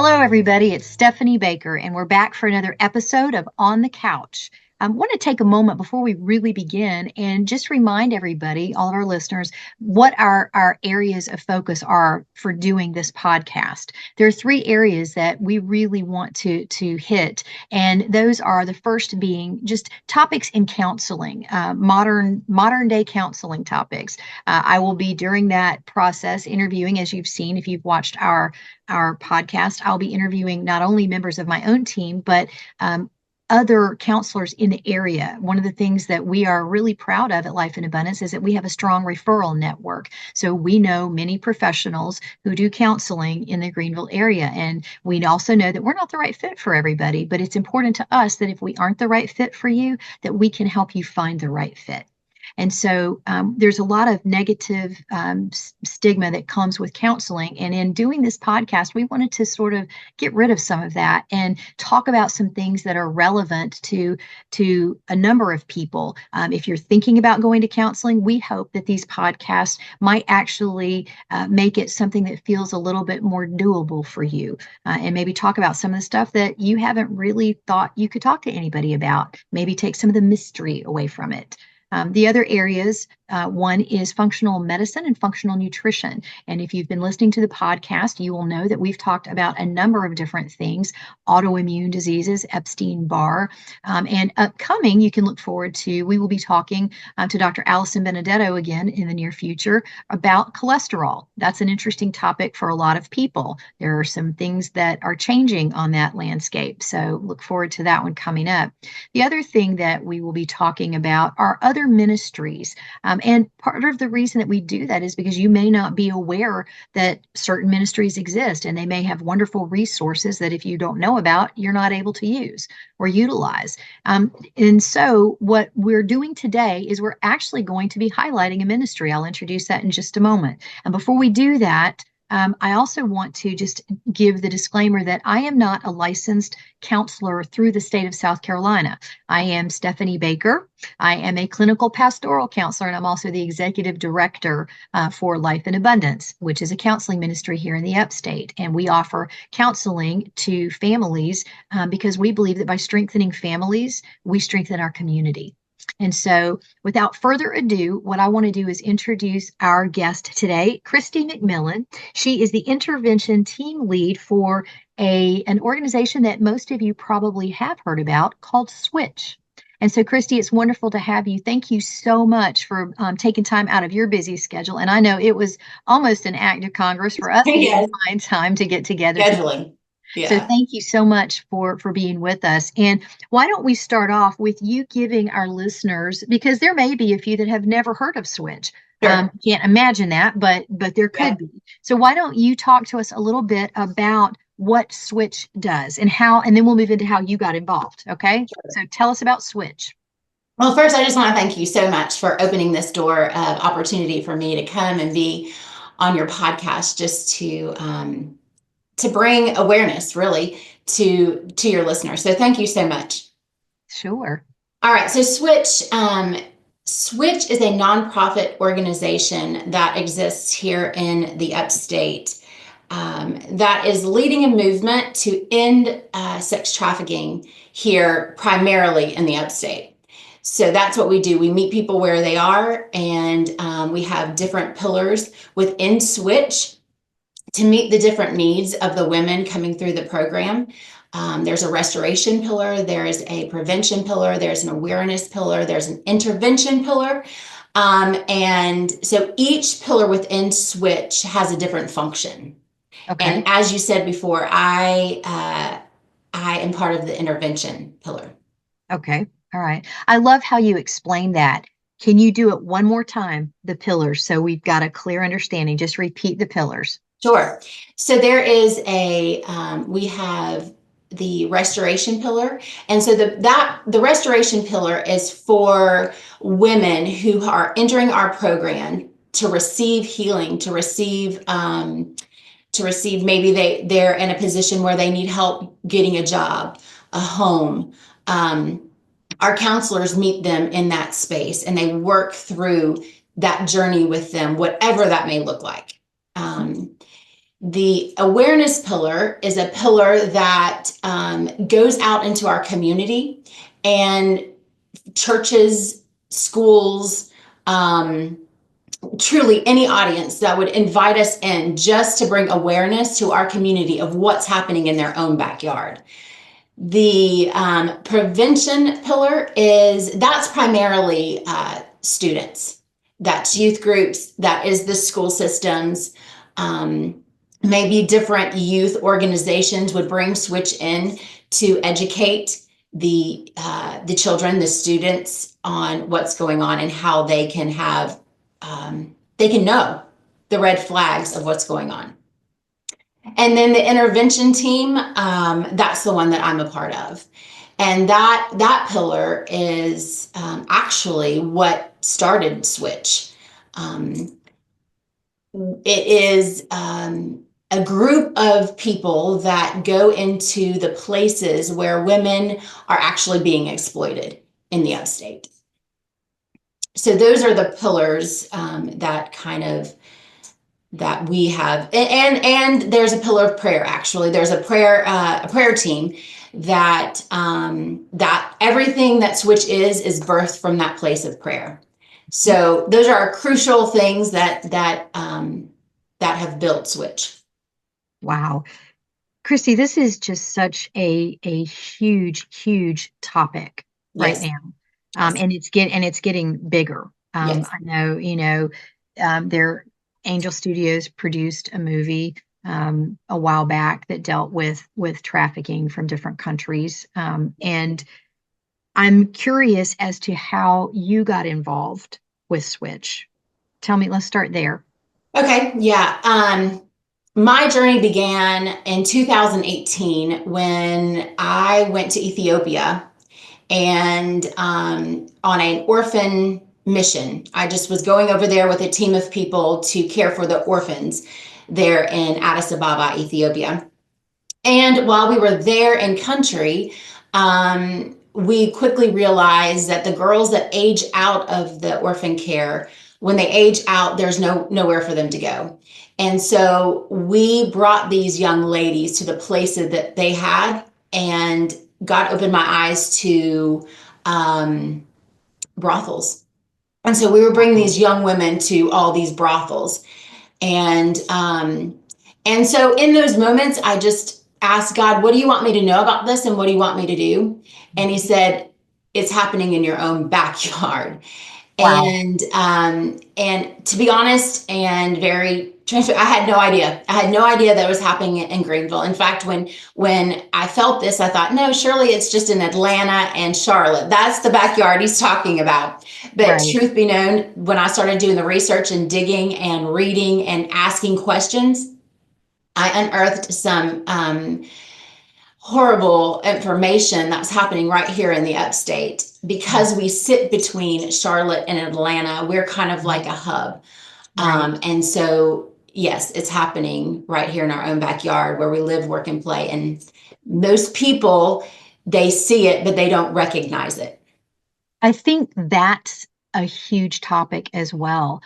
Hello, everybody. It's Stephanie Baker, and we're back for another episode of On the Couch. I want to take a moment before we really begin and just remind everybody, all of our listeners, what our areas of focus are for doing this podcast. There are three areas that we really want to hit, and those are the first being just topics in counseling, modern day counseling topics. I will be during that process interviewing, as you've seen if you've watched our podcast. I'll be interviewing not only members of my own team, but other counselors in the area. One of the things that we are really proud of at Life in Abundance is that we have a strong referral network. So we know many professionals who do counseling in the Greenville area. And we also know that we're not the right fit for everybody, but it's important to us that if we aren't the right fit for you, that we can help you find the right fit. And so there's a lot of negative stigma that comes with counseling. And in doing this podcast, we wanted to sort of get rid of some of that and talk about some things that are relevant to a number of people. If you're thinking about going to counseling, we hope that these podcasts might actually make it something that feels a little bit more doable for you, and maybe talk about some of the stuff that you haven't really thought you could talk to anybody about, maybe take some of the mystery away from it. The other areas, one is functional medicine and functional nutrition. And if you've been listening to the podcast, you will know that we've talked about a number of different things: autoimmune diseases, Epstein-Barr, and upcoming, you can look forward to, we will be talking to Dr. Allison Benedetto again in the near future about cholesterol. That's an interesting topic for a lot of people. There are some things that are changing on that landscape. So look forward to that one coming up. The other thing that we will be talking about are other ministries. And part of the reason that we do that is because you may not be aware that certain ministries exist, and they may have wonderful resources that if you don't know about, you're not able to use or utilize. And so what we're doing today is we're actually going to be highlighting a ministry. I'll introduce that in just a moment. And before we do that, I also want to just give the disclaimer that I am not a licensed counselor through the state of South Carolina. I am Stephanie Baker. I am a clinical pastoral counselor, and I'm also the executive director for Life in Abundance, which is a counseling ministry here in the Upstate. And we offer counseling to families because we believe that by strengthening families, we strengthen our community. And so without further ado, what I want to do is introduce our guest today, Christine McMillan. She is the intervention team lead for an organization that most of you probably have heard about called Switch. And so, Christy, it's wonderful to have you. Thank you so much for taking time out of your busy schedule. And I know it was almost an act of Congress for us to Yes. find time to get together. Scheduling. So Yeah. thank you so much for being with us. And why don't we start off with you giving our listeners, because there may be a few that have never heard of Switch. Sure. Can't imagine that, but there Yeah. could be. So why don't you talk to us a little bit about what Switch does and how, and then we'll move into how you got involved. Okay. Sure. So tell us about Switch. Well, first, I just want to thank you so much for opening this door of opportunity for me to come and be on your podcast, just to bring awareness, really, to your listeners. So thank you so much. Sure. All right. So Switch is a nonprofit organization that exists here in the Upstate. That is leading a movement to end sex trafficking here, primarily in the Upstate. So that's what we do. We meet people where they are, and we have different pillars within Switch to meet the different needs of the women coming through the program. There's a restoration pillar, there's a prevention pillar, there's an awareness pillar, there's an intervention pillar. And so each pillar within Switch has a different function. Okay. And as you said before, I am part of the intervention pillar. Okay. All right. I love how you explain that. Can you do it one more time, the pillars, so we've got a clear understanding? Just repeat the pillars. Sure. So there is we have the restoration pillar. And so the restoration pillar is for women who are entering our program to receive healing, to receive maybe they're in a position where they need help getting a job, a home. Our counselors meet them in that space, and they work through that journey with them, whatever that may look like. The awareness pillar is a pillar that goes out into our community and churches, schools, truly any audience that would invite us in just to bring awareness to our community of what's happening in their own backyard. The prevention pillar that's primarily students, that's youth groups, that is the school systems. Maybe different youth organizations would bring Switch in to educate the children, the students, on what's going on and how they can know the red flags of what's going on. And then the intervention team, that's the one that I'm a part of. And that pillar is actually what started Switch. It is a group of people that go into the places where women are actually being exploited in the upstate. So those are the pillars that we have, and there's a pillar of prayer. Actually, there's a prayer team that everything that Switch is birthed from that place of prayer. So those are crucial things that have built Switch. Wow. Christy, this is just such a huge topic right Yes. now. Yes. And it's getting bigger. Yes. I know, their Angel Studios produced a movie a while back that dealt with trafficking from different countries. And I'm curious as to how you got involved with Switch. Tell me, let's start there. Okay. Yeah. My journey began in 2018 when I went to Ethiopia and on an orphan mission. I just was going over there with a team of people to care for the orphans there in Addis Ababa, Ethiopia. And while we were there in country, we quickly realized that the girls that age out of the orphan care, when they age out, there's nowhere for them to go. And so we brought these young ladies to the places that they had, and God opened my eyes to brothels. And so we were bringing these young women to all these brothels. And so in those moments, I just asked God, what do you want me to know about this? And what do you want me to do? And he said, it's happening in your own backyard. Wow. And to be honest and very transparent, I had no idea. I had no idea that it was happening in Greenville. In fact, when I felt this, I thought, no, surely it's just in Atlanta and Charlotte. That's the backyard he's talking about. But Right. Truth be known, when I started doing the research and digging and reading and asking questions, I unearthed some horrible information that's happening right here in the upstate. Because we sit between Charlotte and Atlanta, we're kind of like a hub. Right. And so, yes, it's happening right here in our own backyard where we live, work, and play. And most people, they see it, but they don't recognize it. I think that's a huge topic as well.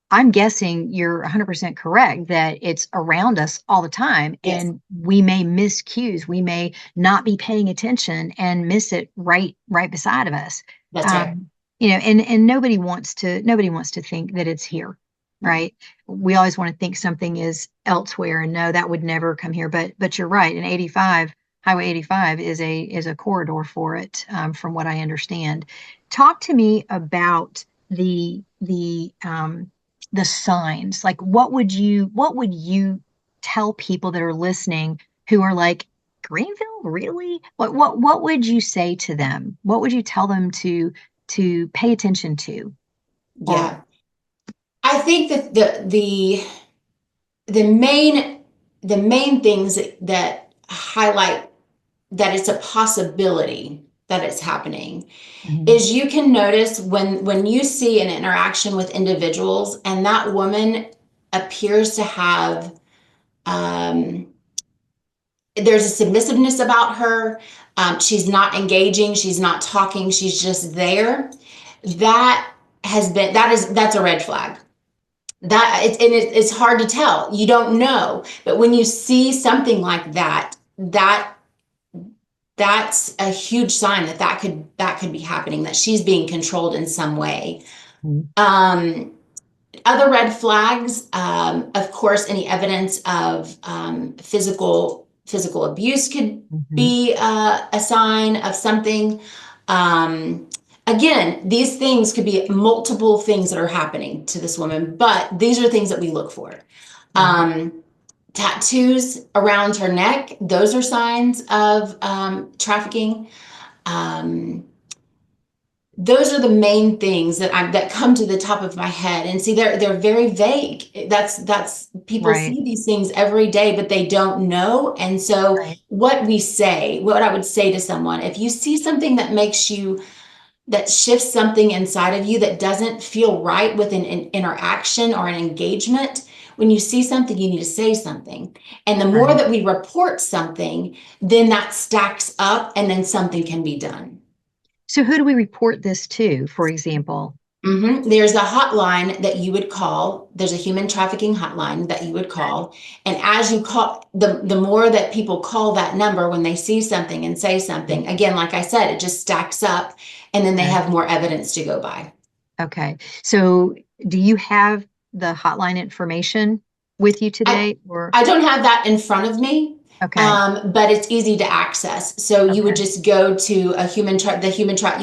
I'm guessing you're 100% correct that it's around us all the time, Yes. and we may miss cues. We may not be paying attention and miss it right beside of us. That's right. And nobody wants to think that it's here, right? We always want to think something is elsewhere, and no, that would never come here. But you're right. And Highway 85 is a corridor for it, from what I understand. Talk to me about the signs. Like, what would you tell people that are listening who are like, Greenville, really? What would you say to them? What would you tell them to pay attention to? Yeah. I think that the main things that highlight that it's a possibility that it's happening is you can notice when you see an interaction with individuals and that woman appears to have there's a submissiveness about her. She's not engaging, she's not talking, she's just there. That's a red flag. It's hard to tell. You don't know. But when you see something like that, that's a huge sign that could be happening, that she's being controlled in some way. Mhm. Other red flags, of course, any evidence of physical abuse could Mhm. be a sign of something. Again, these things could be multiple things that are happening to this woman, but these are things that we look for. Right. Tattoos around her neck, those are signs of trafficking. Um, those are the main things that come to the top of my head. And see, they're very vague. That's people Right. see these things every day, but they don't know. And so Right. what I would say to someone, if you see something that shifts something inside of you that doesn't feel right with an interaction or an engagement, when you see something, you need to say something. And the more Right. that we report something, then that stacks up and then something can be done. So who do we report this to, for example? There's a hotline that you would call. There's a human trafficking hotline that you would call. And as you call, the more that people call that number when they see something and say something, again, like I said, it just stacks up and then they Okay. have more evidence to go by. Okay. So do you have the hotline information with you I, today or I don't have that in front of me, okay. but it's easy to access. So you would Okay. just go to you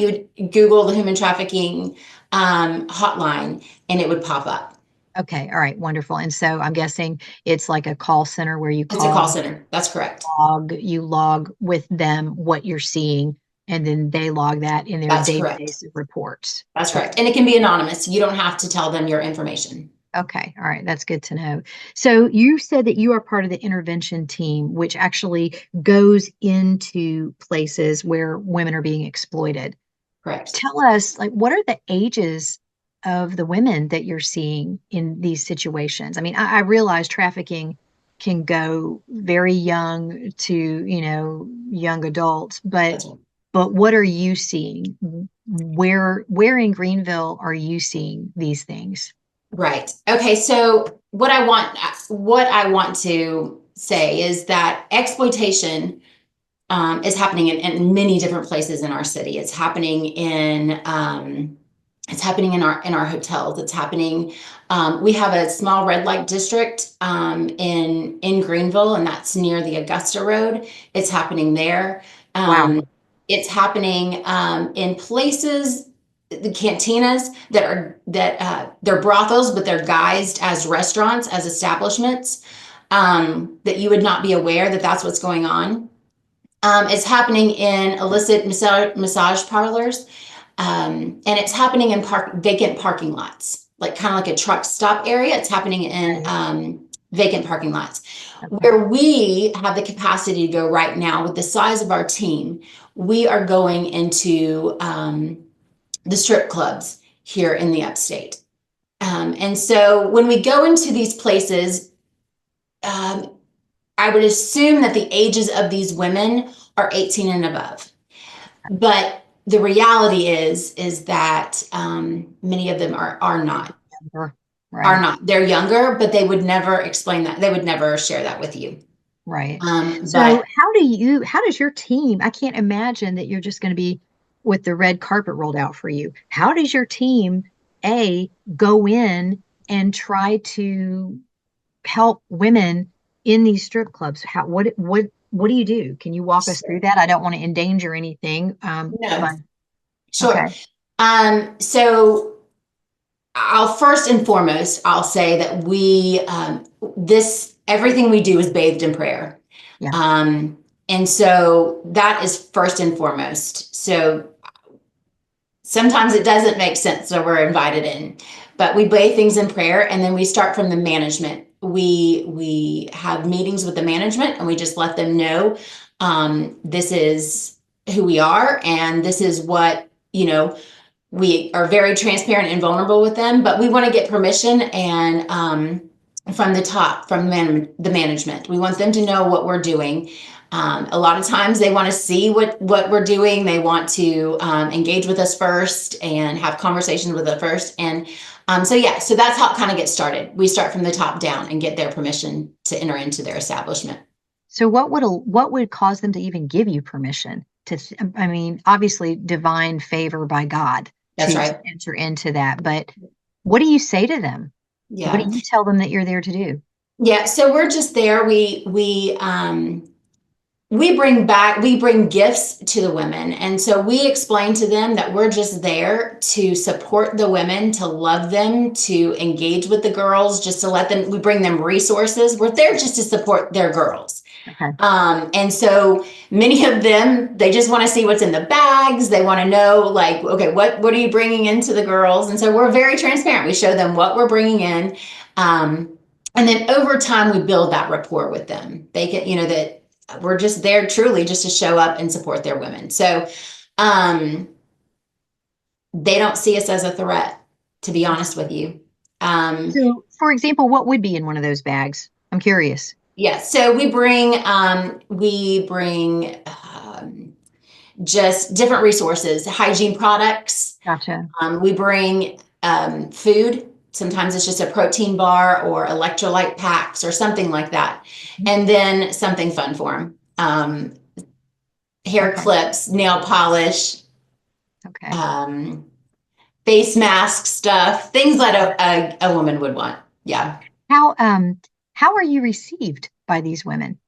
would Google the human trafficking hotline and it would pop up. Okay. All right. Wonderful. And so I'm guessing it's like a call center where you It's a call call, center. That's correct. you log with them what you're seeing, and then they log that in their That's correct. database of reports. That's Okay. correct. And it can be anonymous. You don't have to tell them your information. Okay. All right. That's good to know. So you said that you are part of the intervention team, which actually goes into places where women are being exploited. Correct. Tell us, like, what are the ages of the women that you're seeing in these situations? I mean, I realize trafficking can go very young to, young adults, but That's what are you seeing? Where in Greenville are you seeing these things? right. Okay. So what I want to say is that exploitation is happening in many different places in our city. It's happening in our hotels. It's happening. We have a small red light district in Greenville, and that's near the Augusta Road. It's happening there. Wow. It's happening in places, the cantinas that they're brothels, but they're guised as restaurants, as establishments, that you would not be aware that that's what's going on. It's happening in illicit massage parlors, and it's happening in vacant parking lots, like kind of like a truck stop area. It's happening in Right. vacant parking lots. Okay. Where we have the capacity to go right now with the size of our team, we are going into the strip clubs here in the upstate. And so when we go into these places, um, I would assume that the ages of these women are 18 and above. But the reality is that many of them are not. Are Right. not. They're younger, but they would never explain that. They would never share that with you. Right. So But how does your team, I can't imagine that you're just going to be with the red carpet rolled out for you. How does your team, A, go in and try to help women in these strip clubs? What do you do? Can you walk us through that? I don't want to endanger anything. no, But sure. okay. So I'll first and foremost, I'll say that this everything we do is bathed in prayer. Yeah. And so that is first and foremost. So sometimes it doesn't make sense, so we're invited in, but we bathe things in prayer, and then we start from the management. We have meetings with the management, and we just let them know this is who we are, and this is what we are very transparent and vulnerable with them, but we want to get permission and from the top, from the management. We want them to know what we're doing. A lot of times they want to see what we're doing. They want to engage with us first and have conversations with us first. And so that's how it kind of gets started. We start from the top down and get their permission to enter into their establishment. So what would cause them to even give you permission to, I mean, obviously divine favor by God That's to right. enter into that, but what do you say to them? What do Yeah. you tell them that you're there to do? Yeah. So we're just there. We bring gifts to the women. And so we explain to them that we're just there to support the women, to love them, to engage with the girls, just to we bring them resources. We're there just to support their girls. Okay. And so many of them, they just want to see what's in the bags. They want to know, like, okay, what are you bringing into the girls? And so we're very transparent. We show them what we're bringing in. And then over time, we build that rapport with them. They get, that we're just there truly just to show up and support their women. So they don't see us as a threat, to be honest with you. So, for example, what would be in one of those bags? I'm curious. Yes. So we bring just different resources, hygiene products. Gotcha. We bring food. Sometimes it's just a protein bar or electrolyte packs or something like that. And then something fun for them. Hair clips, nail polish, face mask stuff, things that a woman would want. Yeah. How are you received by these women?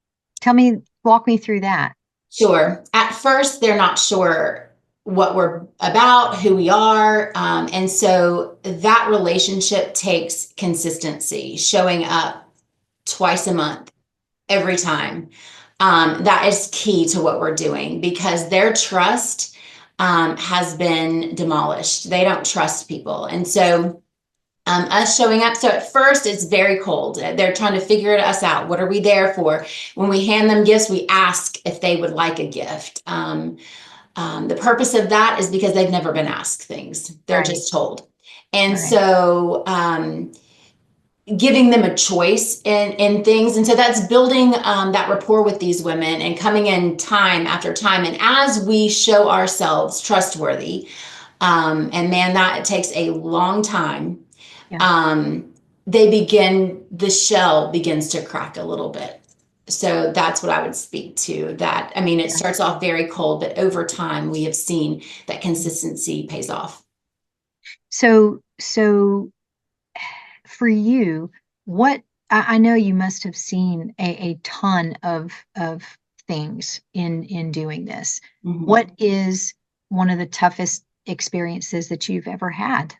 Walk me through that. Sure. At first, they're not sure what we're about, who we are. And so that relationship takes consistency, showing up twice a month, every time. That is key to what we're doing because their trust has been demolished. They don't trust people. And so us showing up. So at first it's very cold. They're trying to figure us out. What are we there for? When we hand them gifts, we ask if they would like a gift. The purpose of that is because they've never been asked things. They're just told. And so giving them a choice in things. And so that's building that rapport with these women and coming in time after time. And as we show ourselves trustworthy, and man, that it takes a long time. Yeah. The shell begins to crack a little bit. So that's what I would speak to. That, I mean, it starts off very cold, but over time we have seen that consistency pays off. So for you, I know you must have seen a ton of things in doing this. Mm-hmm. What is one of the toughest experiences that you've ever had?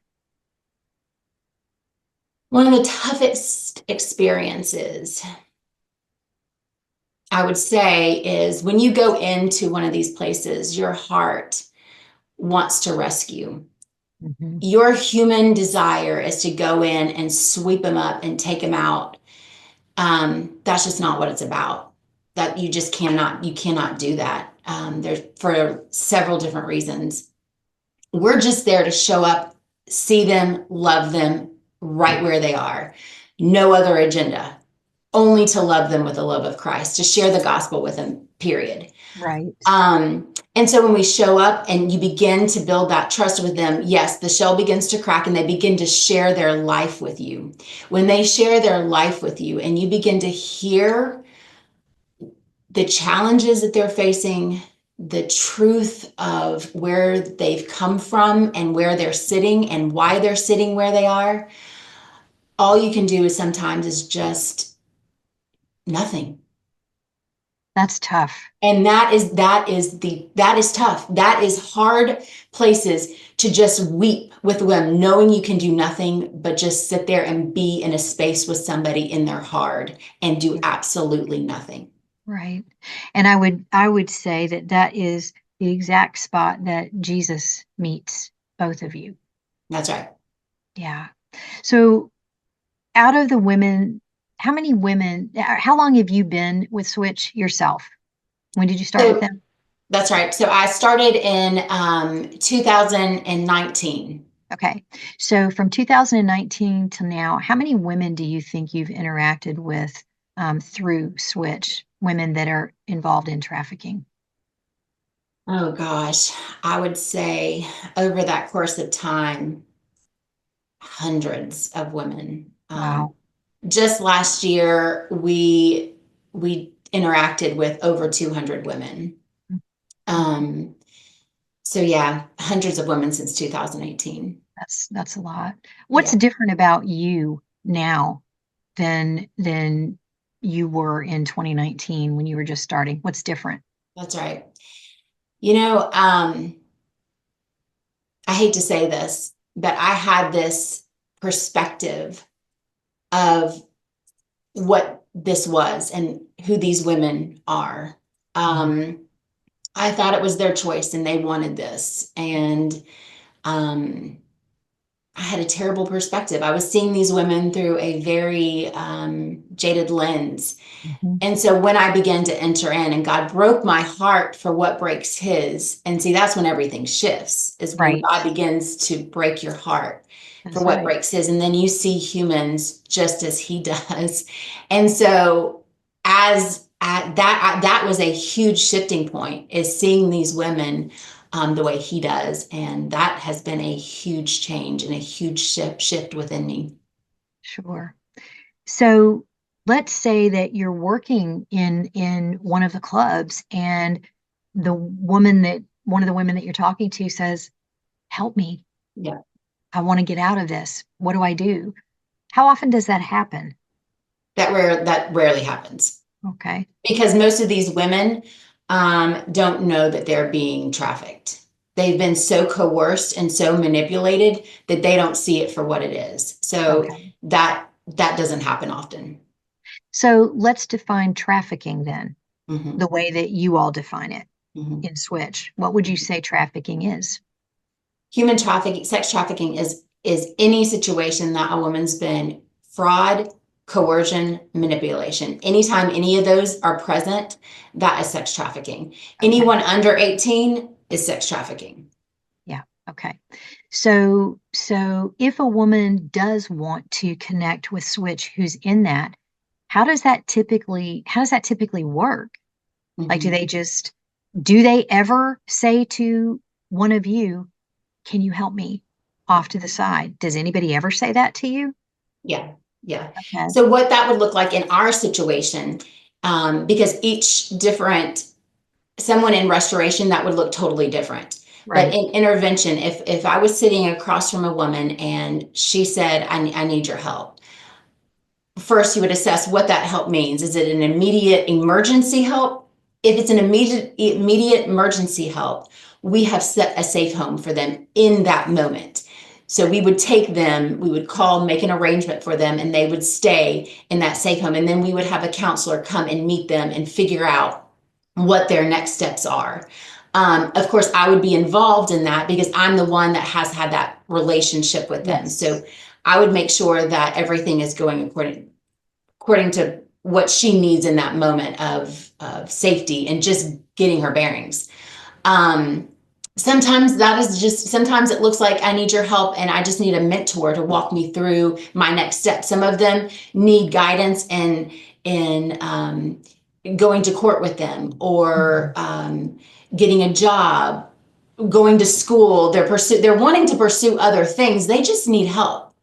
One of the toughest experiences, I would say, is when you go into one of these places, your heart wants to rescue. Mm-hmm. Your human desire is to go in and sweep them up and take them out. That's just not what it's about. That you cannot do that. There's for several different reasons. We're just there to show up, see them, love them, right where they are. No other agenda, only to love them with the love of Christ, to share the gospel with them, period. Right. And so when we show up and you begin to build that trust with them, yes, the shell begins to crack and they begin to share their life with you. When they share their life with you and you begin to hear the challenges that they're facing, the truth of where they've come from and where they're sitting and why they're sitting where they are, all you can do is sometimes is just nothing. That's tough. And that is tough. That is hard places to just weep with them, knowing you can do nothing but just sit there and be in a space with somebody in their hard and do absolutely nothing. Right. And I would say that is the exact spot that Jesus meets both of you. That's right. Yeah. So out of the women, how long have you been with Switch yourself? When did you start with them? That's right. So I started in 2019. Okay. So from 2019 to now, how many women do you think you've interacted with through Switch, women that are involved in trafficking? Oh gosh, I would say over that course of time, hundreds of women. Wow. Just last year, we interacted with over 200 women. Um, so yeah, hundreds of women since 2018. That's a lot. What's Yeah, different about you now than you were in 2019 when you were just starting? What's different? that's right. You know, I hate to say this, but I had this perspective of what this was and who these women are. Mhm. Um, I thought it was their choice and they wanted this. And um, I had a terrible perspective. I was seeing these women through a very jaded lens. Mhm. And so when I began to enter in and God broke my heart for what breaks his, and see, that's when everything shifts, is when Right. God begins to break your heart for That's what right. breaks his. And then you see humans just as he does. And so as at that was a huge shifting point, is seeing these women the way he does. And that has been a huge change and a huge shift within me. Sure. So let's say that you're working in one of the clubs and one of the women that you're talking to says, "Help me. Yeah, I want to get out of this. What do I do?" How often does that happen? that rarely happens. Okay. Because most of these women don't know that they're being trafficked. They've been so coerced and so manipulated that they don't see it for what it is. So Okay. that doesn't happen often. So let's define trafficking then, Mhm, the way that you all define it mhm, in Switch. What would you mhm. say trafficking is? Human trafficking, sex trafficking is any situation that a woman's been fraud, coercion, manipulation. Anytime any of those are present, that is sex trafficking. Okay. Anyone under 18 is sex trafficking. Yeah. Okay. So if a woman does want to connect with Switch who's in that, how does that typically work? Like, Mhm. do they ever say to one of you, "Can you help me off to the side?" Does anybody ever say that to you? Yeah, yeah. Okay. So what that would look like in our situation, because each different someone in restoration that would look totally different. But Right. in intervention, if I was sitting across from a woman and she said, I need your help, first you would assess what that help means. Is it an immediate emergency help? If it's an immediate emergency help, we have set a safe home for them in that moment. So we would take them, we would call, make an arrangement for them, and they would stay in that safe home. And then we would have a counselor come and meet them and figure out what their next steps are. Of course, I would be involved in that because I'm the one that has had that relationship with them. Yes. So I would make sure that everything is going according to what she needs in that moment of safety and just getting her bearings. Um, sometimes it looks like I need your help and I just need a mentor to walk me through my next step. Some of them need guidance in going to court with them or Mhm. getting a job, going to school. They're wanting to pursue other things. They just need help.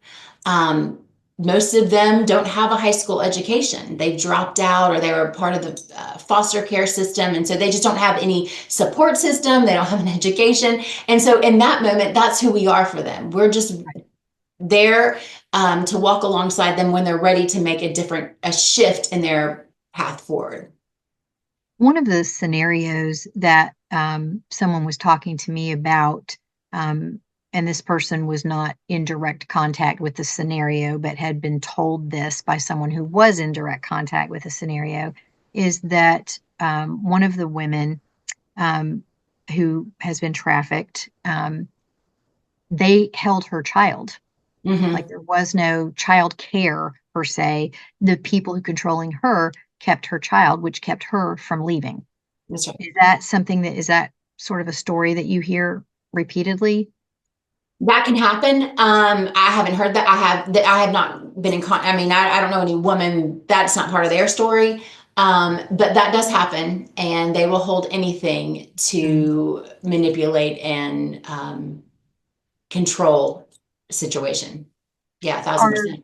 Um, Most of them don't have a high school education. They've dropped out or they were part of the foster care system. And so they just don't have any support system. They don't have an education. And so in that moment, that's who we are for them. We're just there to walk alongside them when they're ready to make a shift in their path forward. One of the scenarios that someone was talking to me about, and this person was not in direct contact with the scenario, but had been told this by someone who was in direct contact with the scenario, is that one of the women um, who has been trafficked, they held her child. Like, Mm-hmm. there was no child care per se. The people who controlling her kept her child, which kept her from leaving. That's right. Is that sort of a story that you hear repeatedly? That can happen. I haven't heard that. I have not been in I mean, I don't know any woman that's not part of their story. But that does happen, and they will hold anything Mm. to manipulate and control a situation. Yeah, Are 1,000%.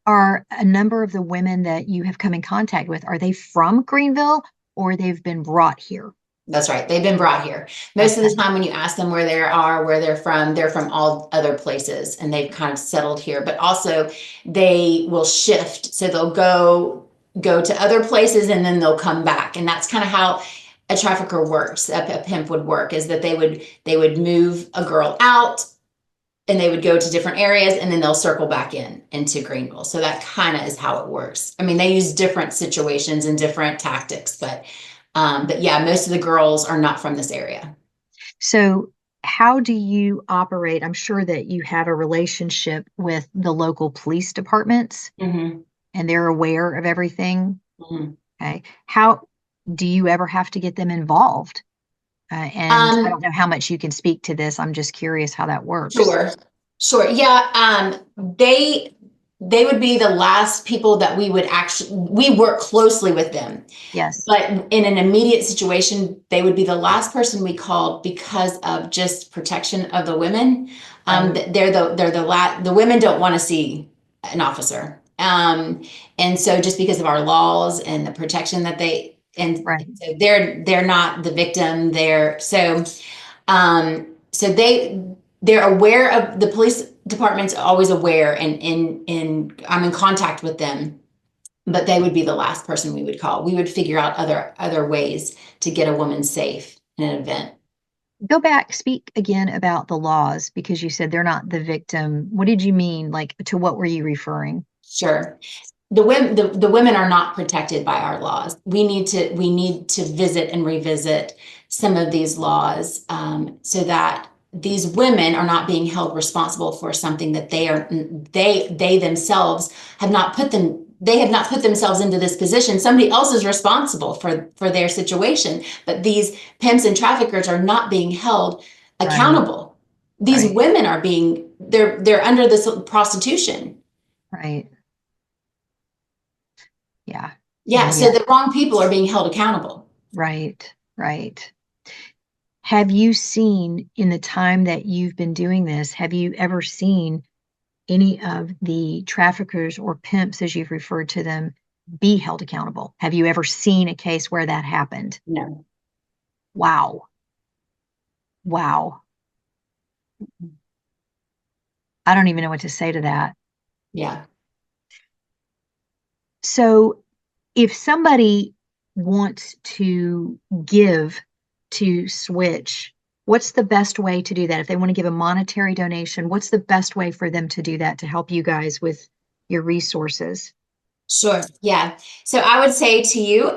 are a number of the women that you have come in contact with, are they from Greenville or they've been brought here? That's right. They've been brought here. Most of the Okay. time when you ask them where they're from all other places and they've kind of settled here. But also they will shift. So they'll go to other places and then they'll come back. And that's kind of how a trafficker works, a pimp would work, is that they would move a girl out and they would go to different areas and then they'll circle back into Greenville. So that kind of is how it works. I mean, they use different situations and different tactics, but yeah, most of the girls are not from this area. So, how do you operate? I'm sure that you have a relationship with the local police departments Mm-hmm. and they're aware of everything. Mm-hmm. Okay. How do you ever have to get them involved? And I Um, don't know how much you can speak to this. I'm just curious how that works. sure, sure. Yeah, they would be the last people that we work closely with them. Yes. But in an immediate situation, they would be the last person we called because of just protection of the women. Right. The women don't want to see an officer, and so just because of our laws and the protection that Right. so they're not the victim. So they're aware of the police department's always aware, and in I'm in contact with them, but they would be the last person we would call. We would figure out other ways to get a woman safe in an event. Go back, speak again about the laws because you said they're not the victim. What did you mean? Like, to what were you referring? Sure. The women are not protected by our laws. We need to visit and revisit some of these laws, so that these women are not being held responsible for something that they themselves have not put themselves into this position. Somebody else is responsible for their situation, but these pimps and traffickers are not being held Right. accountable. These Right. women are they're under this prostitution. Right. Yeah. Yeah, And so yet, the wrong people are being held accountable. right. Right. Have you seen in the time that you've been doing this, have you ever seen any of the traffickers or pimps, as you've referred to them, be held accountable? Have you ever seen a case where that happened? No. Wow. Wow. I don't even know what to say to that. Yeah. So, if somebody wants to give to Switch, what's the best way to do that? If they want to give a monetary donation, what's the best way for them to do that to help you guys with your resources? Sure. Yeah. So I would say to you,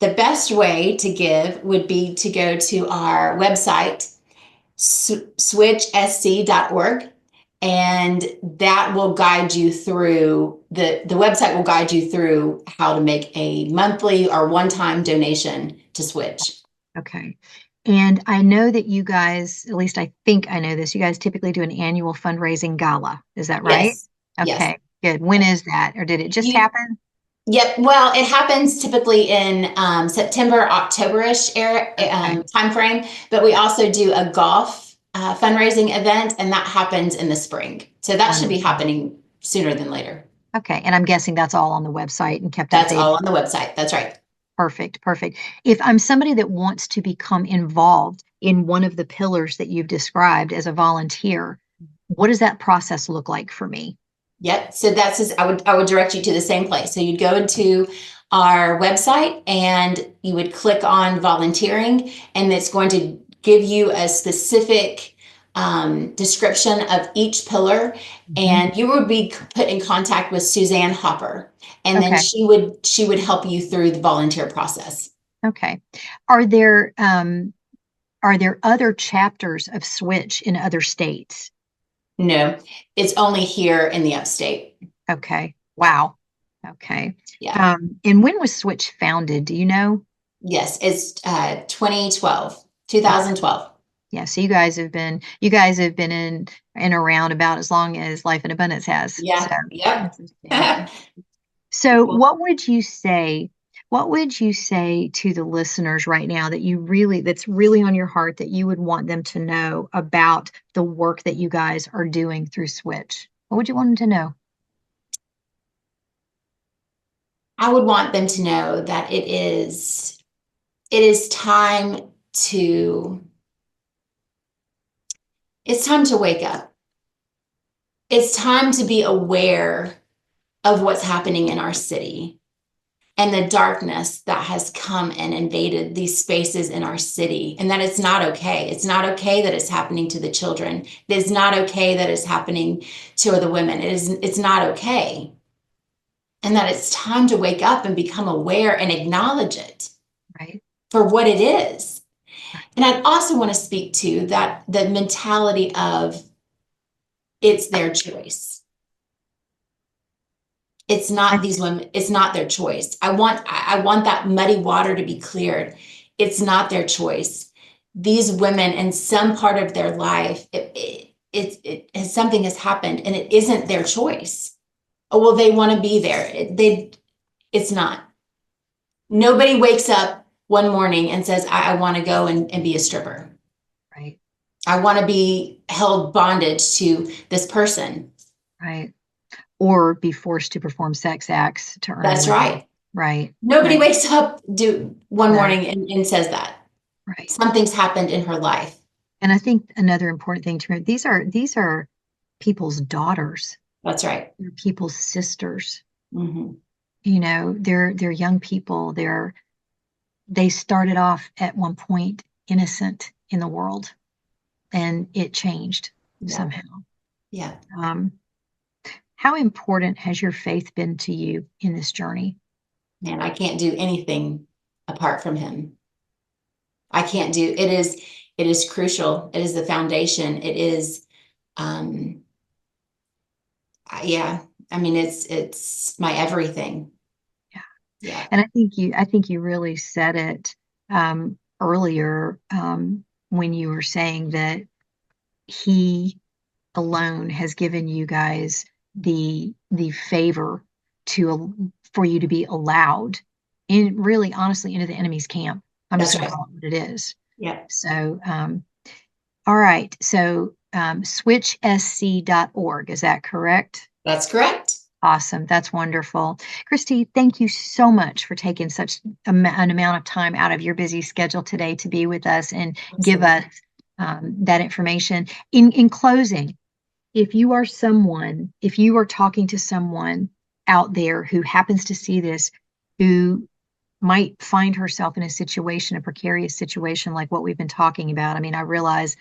the best way to give would be to go to our website, switchsc.org, and that will guide you through the website will guide you through how to make a monthly or one-time donation to Switch. Okay. And I know that you guys, at least I think I know this, you guys typically do an annual fundraising gala. Is that right? Yes. Yes. Okay, good. When is that? Or did it just You happen? Yep. Well, it happens typically in September, October-ish Okay, time frame, but we also do a golf fundraising event, and that happens in the spring. So that should be wonderful. happening sooner than later. Okay, and I'm guessing that's all on the website and kept That's all updated. on the website. That's right. Perfect, perfect. If I'm somebody that wants to become involved in one of the pillars that you've described as a volunteer, what does that process look like for me? Yep. So I would direct you to the same place. So you'd go into our website and you would click on volunteering, and it's going to give you a specific description of each pillar, Mhm. and you would be put in contact with Suzanne Hopper, and then Okay, she would help you through the volunteer process. okay. Are there um, are there other chapters of Switch in other states? No, it's only here in the upstate. Okay. Yeah. Wow. Okay. Yeah. And when was Switch founded? Do you know? Yes, it's 2012, Okay. 2012. Yeah. So you guys have been in and around about as long as Life in Abundance has. So Yeah. Yep. this is fantastic. So what would you say to the listeners right now that's really on your heart that you would want them to know about the work that you guys are doing through Switch? What would you want them to know? I would want them to know that it is to it's time to wake up. It's time to be aware of what's happening in our city and the darkness that has come and invaded these spaces in our city, and that it's not okay. It's not okay that it's happening to the children. It is not okay that it's happening to the women. It's not okay. And that it's time to wake up and become aware and acknowledge it Right. for what it is. Right. And I'd also want to speak to that the mentality of it's their choice. It's not these women, it's not their choice. I want that muddy water to be cleared. It's not their choice. These women, in some part of their life, something has happened and it isn't their choice. Oh, well, they want to be there. It's not. Nobody wakes up one morning and says, I want to go and be a stripper. Right. I want to be held bondage to this person. Right. Or be forced to perform sex acts to earn a That's living. right. Right. Nobody Right. wakes up one No. morning and says that. Right. Something's happened in her life. And I think another important thing to remember, these are people's daughters. That's right. They're people's sisters. Mm-hmm. They're young people. They started off at one point innocent in the world, and it changed somehow. Yeah. How important has your faith been to you in this journey? Man, I can't do anything apart from him. I can't do it is crucial. It is the foundation. It is yeah. I mean it's my everything. Yeah. Yeah. And I think you really said it earlier when you were saying that he alone has given you guys the favor for you to be allowed in really honestly into the enemy's camp. I'm just That's going to right. call it what it is. Yeah. So, all right. So, switchsc.org, is that correct? That's correct. Awesome. That's wonderful. Christy, thank you so much for taking such an amount of time out of your busy schedule today to be with us and give us that information. In closing, if you are talking to someone out there who happens to see this, who might find herself in a precarious situation like what we've been talking about. I mean, I realize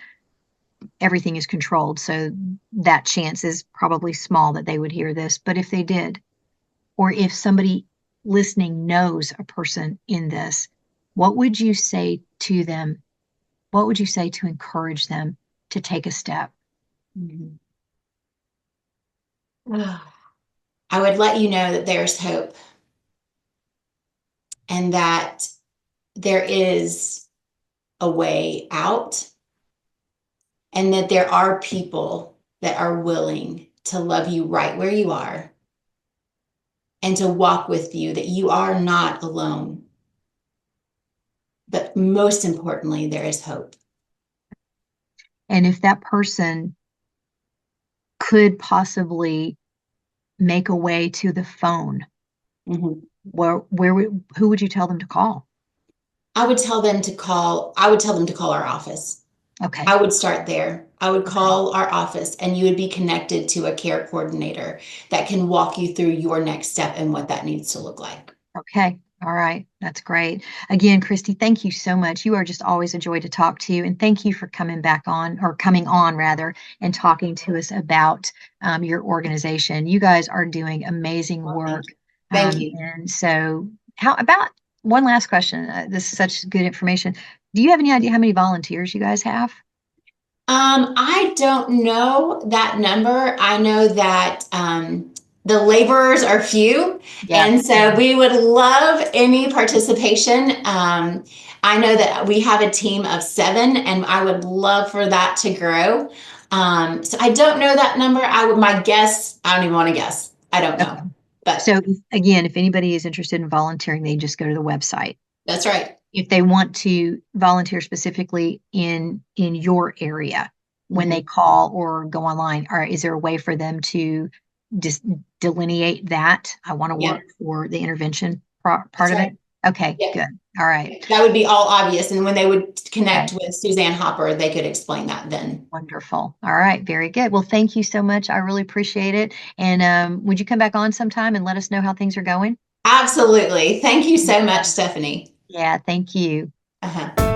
everything is controlled, so that chance is probably small that they would hear this. But if they did, or if somebody listening knows a person in this, what would you say to them? What would you say to encourage them to take a step? Mm-hmm. I would let you know that there's hope and that there is a way out and that there are people that are willing to love you right where you are and to walk with you, that you are not alone. But most importantly, there is hope. And if that person could possibly make a way to the phone, Mm-hmm. who would you tell them to call? I would tell them to call our office. Okay. I would start there. I would call our office and you would be connected to a care coordinator that can walk you through your next step and what that needs to look like. Okay. All right. That's great. Again, Christy, thank you so much. You are just always a joy to talk to. And thank you for coming on rather, and talking to us about your organization. You guys are doing amazing work. Thank you. And so how about one last question? This is such good information. Do you have any idea how many volunteers you guys have? I don't know that number. I know that the laborers are few, Yeah. and so we would love any participation. I know that we have a team of 7, and I would love for that to grow. So I don't know that number. My guess, I don't even want to guess. I don't Okay. know. But So again, if anybody is interested in volunteering, they just go to the website. that's right. If they want to volunteer specifically in your area, when they call or go online, or is there a way for them to just delineate that I want to Yeah, work for the intervention part that's of right. it? Okay, Yeah. good. All right. That would be all obvious. And when they would Okay. connect with Suzanne Hopper, they could explain that then. Wonderful. All right. Very good. Well, thank you so much. I really appreciate it. And would you come back on sometime and let us know how things are going? Absolutely. Thank you so much, Stephanie. Yeah, thank you. Uh-huh.